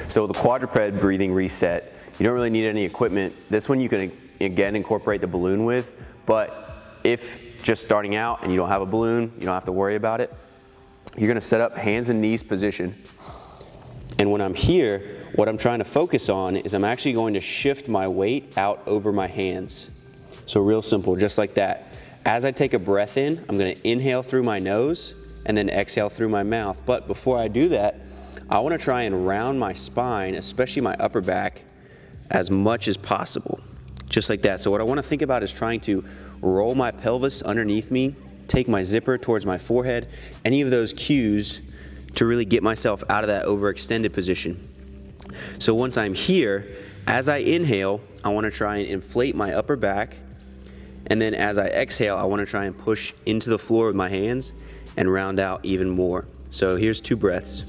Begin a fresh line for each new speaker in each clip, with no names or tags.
So the quadruped breathing reset, you don't really need any equipment. This one you can again incorporate the balloon with, but if just starting out and you don't have a balloon, you don't have to worry about it. You're gonna set up hands and knees position. And when I'm here, what I'm trying to focus on is I'm actually going to shift my weight out over my hands. So real simple, just like that. As I take a breath in, I'm gonna inhale through my nose and then exhale through my mouth. But before I do that, I wanna try and round my spine, especially my upper back, as much as possible. Just like that. So what I wanna think about is trying to roll my pelvis underneath me, take my zipper towards my forehead, any of those cues to really get myself out of that overextended position. So once I'm here, as I inhale, I wanna try and inflate my upper back, and then as I exhale, I wanna try and push into the floor with my hands and round out even more. So here's 2 breaths.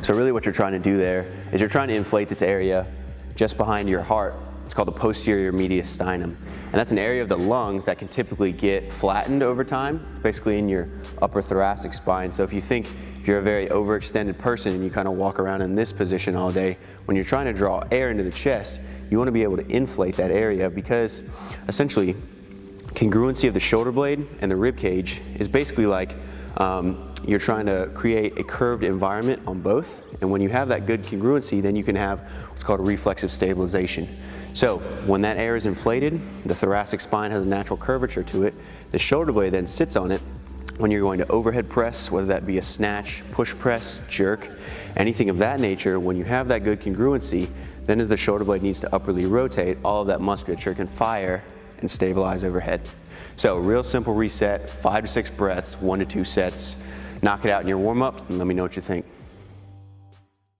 So really what you're trying to do there is you're trying to inflate this area just behind your heart. It's called the posterior mediastinum. And that's an area of the lungs that can typically get flattened over time. It's basically in your upper thoracic spine. So if you're a very overextended person and you kind of walk around in this position all day, when you're trying to draw air into the chest, you want to be able to inflate that area, because essentially congruency of the shoulder blade and the rib cage is basically like you're trying to create a curved environment on both. And when you have that good congruency, then you can have what's called a reflexive stabilization. So when that air is inflated, the thoracic spine has a natural curvature to it. The shoulder blade then sits on it. When you're going to overhead press, whether that be a snatch, push press, jerk, anything of that nature, when you have that good congruency, then as the shoulder blade needs to upwardly rotate, all of that musculature can fire and stabilize overhead. So real simple reset, 5 to 6 breaths, 1 to 2 sets. Knock it out in your warm-up and let me know what you think.